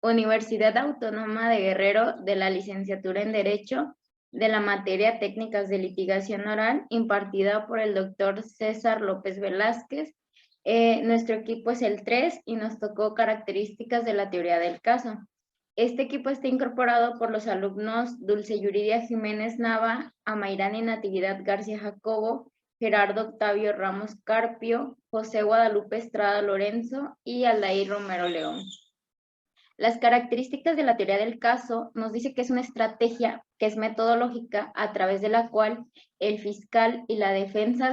Universidad Autónoma de Guerrero, de la licenciatura en Derecho, de la materia Técnicas de Litigación Oral, impartida por el doctor César López Velázquez. Nuestro equipo es el 3 y nos tocó características de la teoría del caso. Este equipo está incorporado por los alumnos Dulce Yuridia Jiménez Nava, Amairani Natividad García Jacobo, Gerardo Octavio Ramos Carpio, José Guadalupe Estrada Lorenzo y Aldair Romero León. Las características de la teoría del caso nos dice que es una estrategia que es metodológica a través de la cual el fiscal y la defensa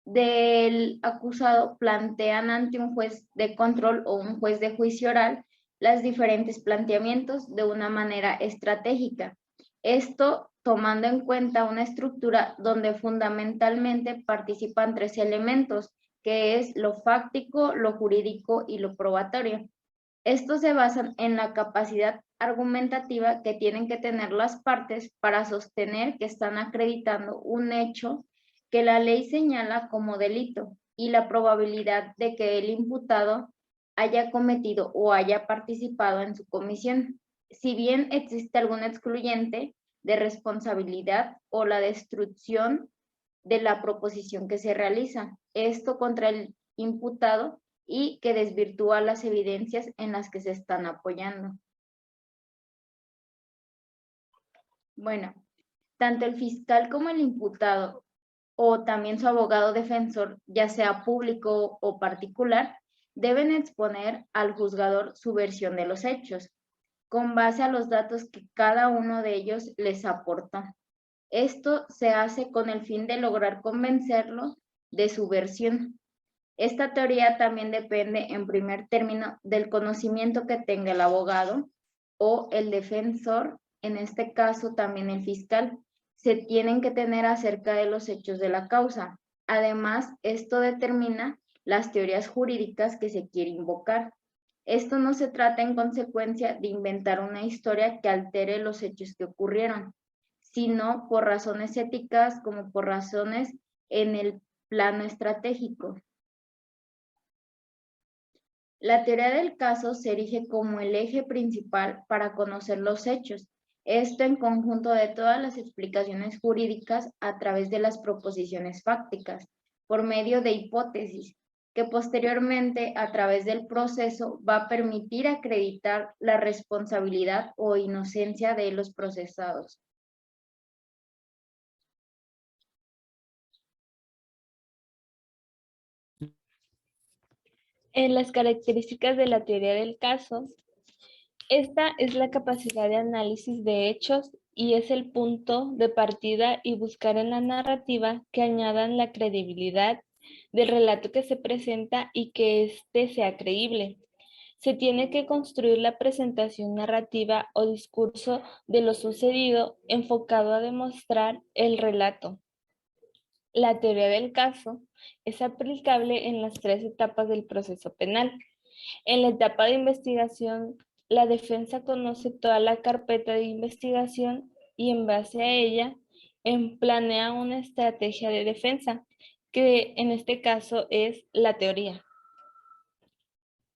del acusado plantean ante un juez de control o un juez de juicio oral los diferentes planteamientos de una manera estratégica. Esto tomando en cuenta una estructura donde fundamentalmente participan 3 elementos, que es lo fáctico, lo jurídico y lo probatorio. Estos se basan en la capacidad argumentativa que tienen que tener las partes para sostener que están acreditando un hecho que la ley señala como delito y la probabilidad de que el imputado haya cometido o haya participado en su comisión, si bien existe algún excluyente de responsabilidad o la destrucción de la proposición que se realiza. Esto contra el imputado y que desvirtúa las evidencias en las que se están apoyando. Bueno, tanto el fiscal como el imputado o también su abogado defensor, ya sea público o particular, deben exponer al juzgador su versión de los hechos, con base a los datos que cada uno de ellos les aportó. Esto se hace con el fin de lograr convencerlo de su versión. Esta teoría también depende, en primer término, del conocimiento que tenga el abogado o el defensor, en este caso también el fiscal, se tienen que tener acerca de los hechos de la causa. Además, esto determina las teorías jurídicas que se quiere invocar. Esto no se trata en consecuencia de inventar una historia que altere los hechos que ocurrieron, sino por razones éticas como por razones en el plano estratégico. La teoría del caso se erige como el eje principal para conocer los hechos, esto en conjunto de todas las explicaciones jurídicas a través de las proposiciones fácticas, por medio de hipótesis, que posteriormente a través del proceso va a permitir acreditar la responsabilidad o inocencia de los procesados. En las características de la teoría del caso, esta es la capacidad de análisis de hechos y es el punto de partida y buscar en la narrativa que añadan la credibilidad del relato que se presenta y que éste sea creíble. Se tiene que construir la presentación narrativa o discurso de lo sucedido enfocado a demostrar el relato. La teoría del caso es aplicable en las 3 etapas del proceso penal. En la etapa de investigación, la defensa conoce toda la carpeta de investigación y en base a ella planea una estrategia de defensa, que en este caso es la teoría.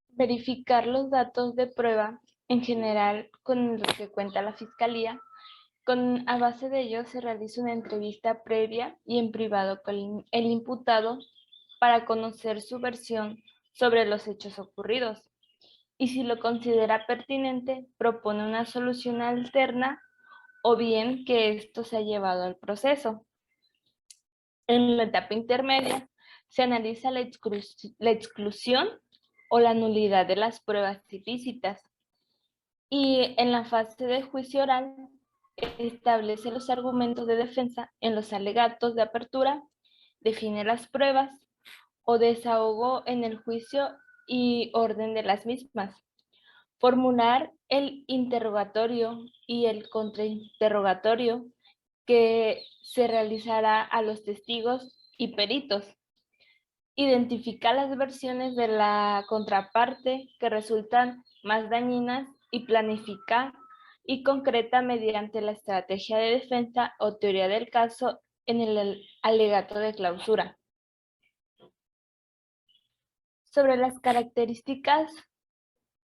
Verificar los datos de prueba, en general con los que cuenta la fiscalía. A base de ello se realiza una entrevista previa y en privado con el imputado para conocer su versión sobre los hechos ocurridos. Y si lo considera pertinente, propone una solución alterna o bien que esto se ha llevado al proceso. En la etapa intermedia se analiza la exclusión o la nulidad de las pruebas ilícitas. Y en la fase de juicio oral establece los argumentos de defensa en los alegatos de apertura, define las pruebas o desahogo en el juicio y orden de las mismas. Formular el interrogatorio y el contrainterrogatorio que se realizará a los testigos y peritos. Identifica las versiones de la contraparte que resultan más dañinas y planifica y concreta mediante la estrategia de defensa o teoría del caso en el alegato de clausura. Sobre las características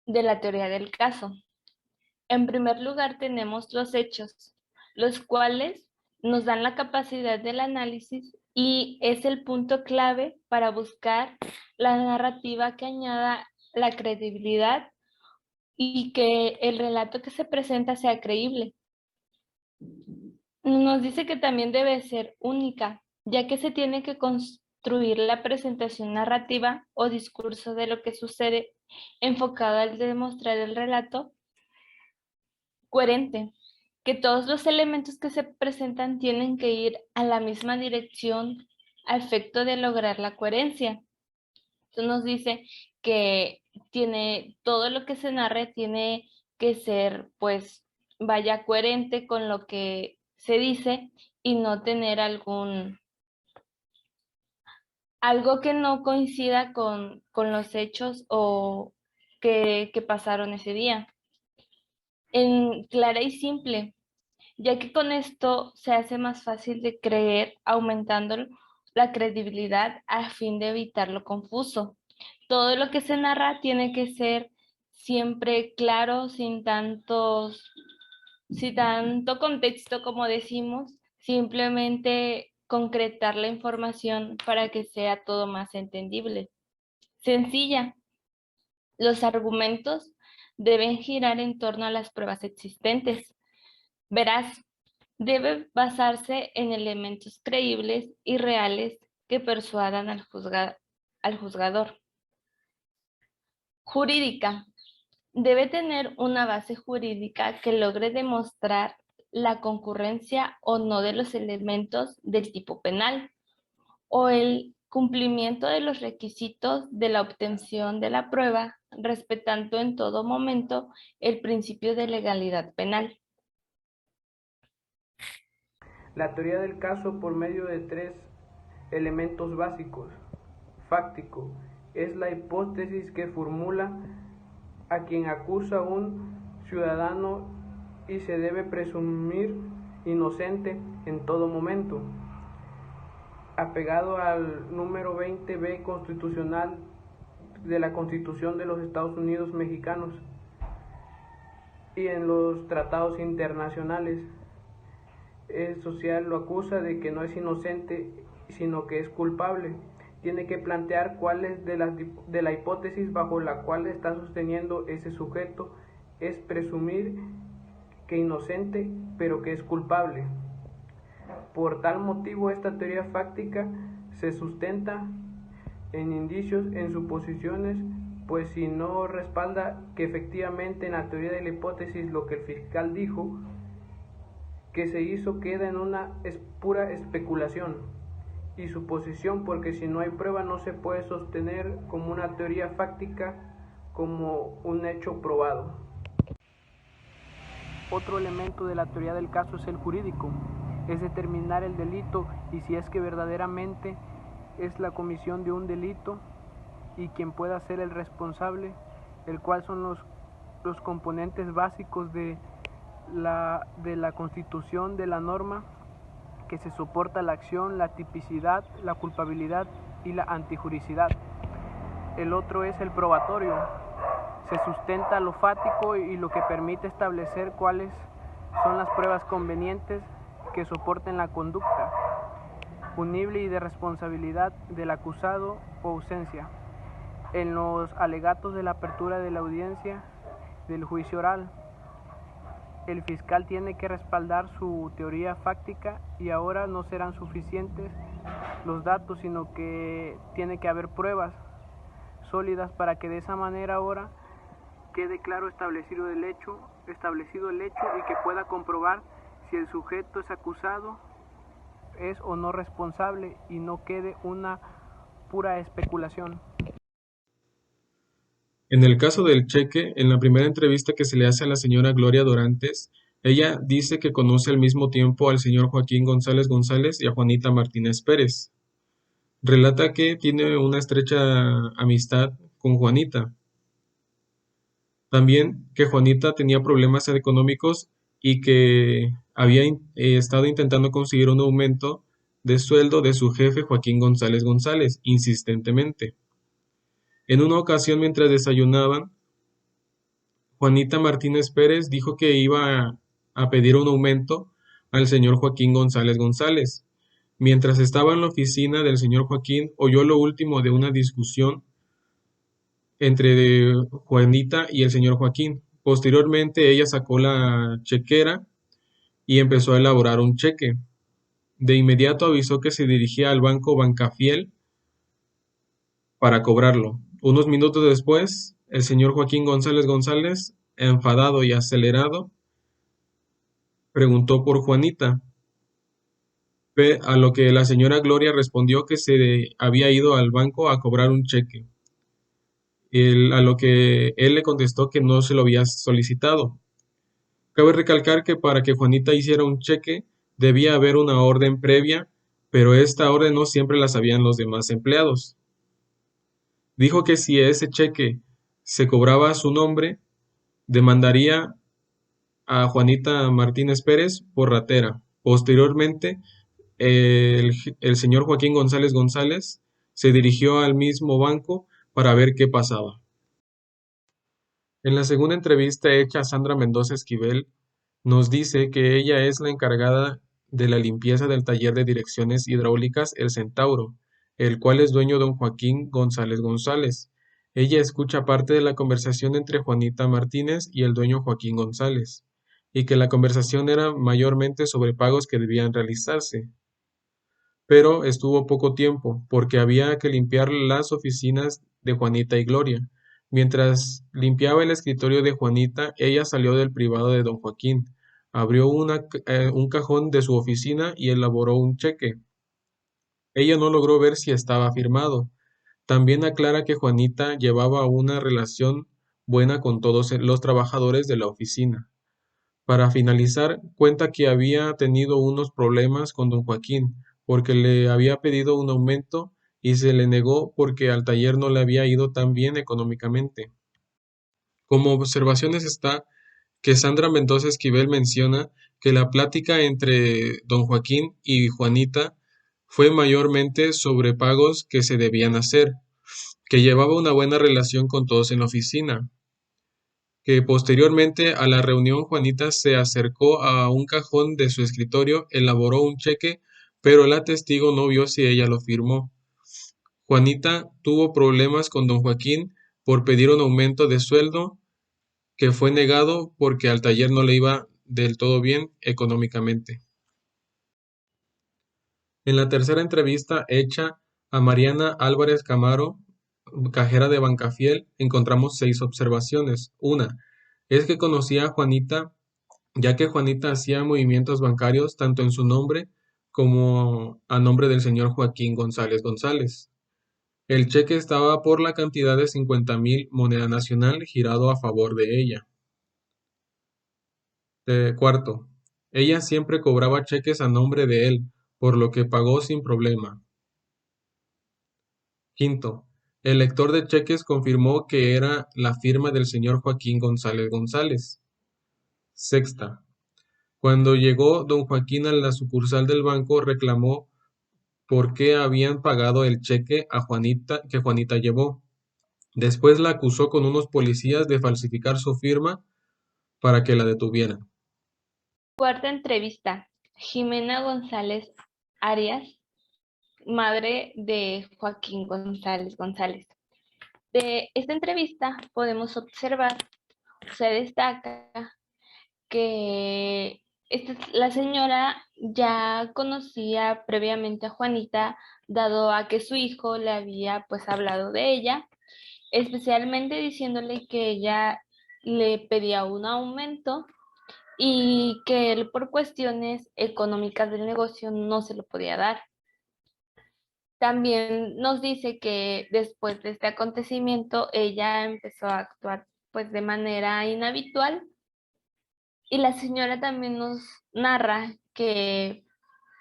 de la teoría del caso. En primer lugar tenemos los hechos, los cuales nos dan la capacidad del análisis y es el punto clave para buscar la narrativa que añada la credibilidad y que el relato que se presenta sea creíble. Nos dice que también debe ser única, ya que se tiene que construir la presentación narrativa o discurso de lo que sucede, enfocado al demostrar el relato coherente, que todos los elementos que se presentan tienen que ir a la misma dirección a efecto de lograr la coherencia. Esto nos dice que todo lo que se narre tiene que ser, pues, vaya coherente con lo que se dice y no tener algo que no coincida con los hechos o que pasaron ese día. En clara y simple, ya que con esto se hace más fácil de creer, aumentando la credibilidad a fin de evitar lo confuso. Todo lo que se narra tiene que ser siempre claro, sin tanto contexto como decimos, simplemente concretar la información para que sea todo más entendible. Sencilla, los argumentos deben girar en torno a las pruebas existentes. Verás, debe basarse en elementos creíbles y reales que persuadan al juzgador. Jurídica. Debe tener una base jurídica que logre demostrar la concurrencia o no de los elementos del tipo penal o el cumplimiento de los requisitos de la obtención de la prueba, respetando en todo momento el principio de legalidad penal. La teoría del caso por medio de tres elementos básicos. Fáctico es la hipótesis que formula a quien acusa un ciudadano y se debe presumir inocente en todo momento. Apegado al número 20b constitucional de la Constitución de los Estados Unidos mexicanos y en los tratados internacionales, el social lo acusa de que no es inocente, sino que es culpable. Tiene que plantear cuál es de la hipótesis bajo la cual está sosteniendo ese sujeto es presumir que inocente, pero que es culpable. Por tal motivo, esta teoría fáctica se sustenta en indicios, en suposiciones, pues si no respalda que efectivamente en la teoría de la hipótesis lo que el fiscal dijo que se hizo queda en una pura especulación y suposición, porque si no hay prueba no se puede sostener como una teoría fáctica como un hecho probado. Otro elemento de la teoría del caso es el jurídico, es determinar el delito y si es que verdaderamente es la comisión de un delito y quien pueda ser el responsable, el cual son los componentes básicos de la constitución de la norma que se soporta la acción, la tipicidad, la culpabilidad y la antijuricidad. El otro es el probatorio, se sustenta lo fático y lo que permite establecer cuáles son las pruebas convenientes que soporten la conducta punible y de responsabilidad del acusado o ausencia. En los alegatos de la apertura de la audiencia del juicio oral, el fiscal tiene que respaldar su teoría fáctica y ahora no serán suficientes los datos, sino que tiene que haber pruebas sólidas para que de esa manera ahora quede claro establecido el hecho y que pueda comprobar si el sujeto es acusado es o no responsable y no quede una pura especulación. En el caso del cheque, en la primera entrevista que se le hace a la señora Gloria Dorantes, ella dice que conoce al mismo tiempo al señor Joaquín González González y a Juanita Martínez Pérez. Relata que tiene una estrecha amistad con Juanita. También que Juanita tenía problemas económicos y que había estado intentando conseguir un aumento de sueldo de su jefe Joaquín González González, insistentemente. En una ocasión, mientras desayunaban, Juanita Martínez Pérez dijo que iba a pedir un aumento al señor Joaquín González González. Mientras estaba en la oficina del señor Joaquín, oyó lo último de una discusión entre Juanita y el señor Joaquín. Posteriormente, ella sacó la chequera y empezó a elaborar un cheque. De inmediato avisó que se dirigía al banco Bancafiel para cobrarlo. Unos minutos después, el señor Joaquín González González, enfadado y acelerado, preguntó por Juanita, a lo que la señora Gloria respondió que se había ido al banco a cobrar un cheque. A lo que él le contestó que no se lo había solicitado. Cabe recalcar que para que Juanita hiciera un cheque debía haber una orden previa, pero esta orden no siempre la sabían los demás empleados. Dijo que si ese cheque se cobraba a su nombre, demandaría a Juanita Martínez Pérez por ratera. Posteriormente, el señor Joaquín González González se dirigió al mismo banco para ver qué pasaba. En la segunda entrevista hecha a Sandra Mendoza Esquivel, nos dice que ella es la encargada de la limpieza del taller de direcciones hidráulicas El Centauro, el cual es dueño don Joaquín González González. Ella escucha parte de la conversación entre Juanita Martínez y el dueño Joaquín González, y que la conversación era mayormente sobre pagos que debían realizarse. Pero estuvo poco tiempo, porque había que limpiar las oficinas de Juanita y Gloria. Mientras limpiaba el escritorio de Juanita, ella salió del privado de don Joaquín, abrió un cajón de su oficina y elaboró un cheque. Ella no logró ver si estaba firmado. También aclara que Juanita llevaba una relación buena con todos los trabajadores de la oficina. Para finalizar, cuenta que había tenido unos problemas con don Joaquín, porque le había pedido un aumento y se le negó porque al taller no le había ido tan bien económicamente. Como observaciones está que Sandra Mendoza Esquivel menciona que la plática entre don Joaquín y Juanita fue mayormente sobre pagos que se debían hacer, que llevaba una buena relación con todos en la oficina, que posteriormente a la reunión Juanita se acercó a un cajón de su escritorio, elaboró un cheque, pero la testigo no vio si ella lo firmó. Juanita tuvo problemas con don Joaquín por pedir un aumento de sueldo que fue negado porque al taller no le iba del todo bien económicamente. En la tercera entrevista hecha a Mariana Álvarez Camaro, cajera de Bancafiel, encontramos 6 observaciones. Una, es que conocía a Juanita, ya que Juanita hacía movimientos bancarios tanto en su nombre como a nombre del señor Joaquín González González. El cheque estaba por la cantidad de 50,000 moneda nacional girado a favor de ella. Cuarto, ella siempre cobraba cheques a nombre de él, por lo que pagó sin problema. Quinto, el lector de cheques confirmó que era la firma del señor Joaquín González González. Sexta, cuando llegó don Joaquín a la sucursal del banco, reclamó por qué habían pagado el cheque a Juanita que Juanita llevó. Después la acusó con unos policías de falsificar su firma para que la detuvieran. Cuarta entrevista. Jimena González Arias, madre de Joaquín González González. De esta entrevista podemos observar, se destaca que la señora ya conocía previamente a Juanita, dado a que su hijo le había pues hablado de ella, especialmente diciéndole que ella le pedía un aumento y que él por cuestiones económicas del negocio no se lo podía dar. También nos dice que después de este acontecimiento ella empezó a actuar pues de manera inhabitual y la señora también nos narra que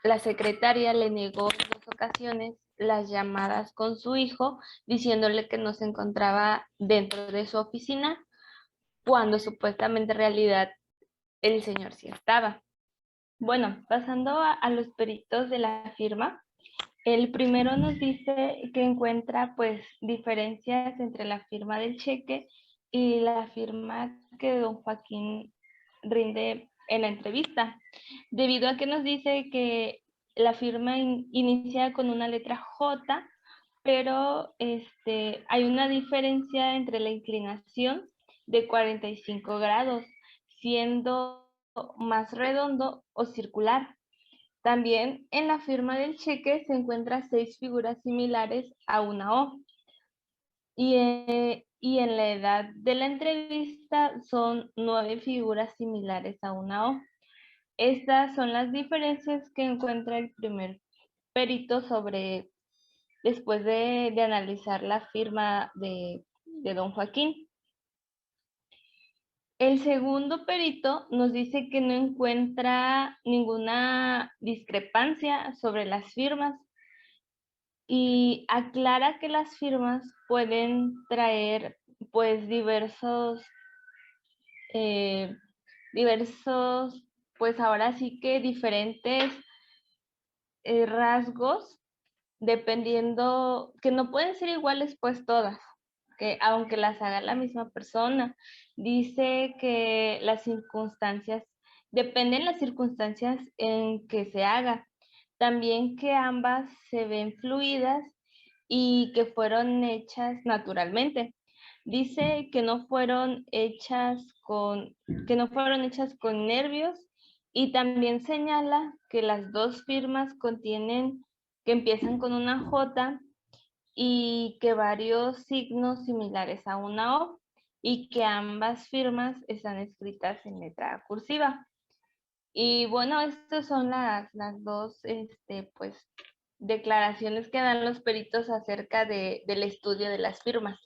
la secretaria le negó en 2 ocasiones las llamadas con su hijo diciéndole que no se encontraba dentro de su oficina cuando supuestamente en realidad el señor sí estaba. Bueno, pasando a los peritos de la firma, el primero nos dice que encuentra pues diferencias entre la firma del cheque y la firma que don Joaquín rinde en la entrevista, debido a que nos dice que la firma inicia con una letra J, pero hay una diferencia entre la inclinación de 45 grados, siendo más redondo o circular. También en la firma del cheque se encuentran 6 figuras similares a una O. Y en la edad de la entrevista son 9 figuras similares a una O. Estas son las diferencias que encuentra el primer perito después de analizar la firma de don Joaquín. El segundo perito nos dice que no encuentra ninguna discrepancia sobre las firmas y aclara que las firmas pueden traer pues diversos, pues ahora sí que diferentes rasgos, dependiendo, que no pueden ser iguales pues todas, que aunque las haga la misma persona. Dice que dependen las circunstancias en que se haga. También que ambas se ven fluidas y que fueron hechas naturalmente. Dice que no fueron hechas con nervios, y también señala que las dos firmas que empiezan con una J y que varios signos similares a una O, y que ambas firmas están escritas en letra cursiva. Y bueno, estas son las dos pues, declaraciones que dan los peritos acerca del estudio de las firmas.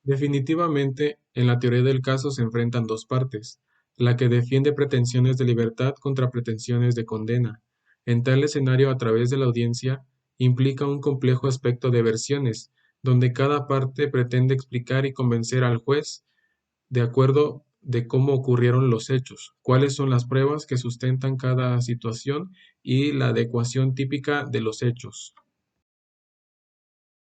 Definitivamente, en la teoría del caso se enfrentan dos partes, la que defiende pretensiones de libertad contra pretensiones de condena. En tal escenario, a través de la audiencia, implica un complejo aspecto de versiones, donde cada parte pretende explicar y convencer al juez de acuerdo de cómo ocurrieron los hechos, cuáles son las pruebas que sustentan cada situación y la adecuación típica de los hechos.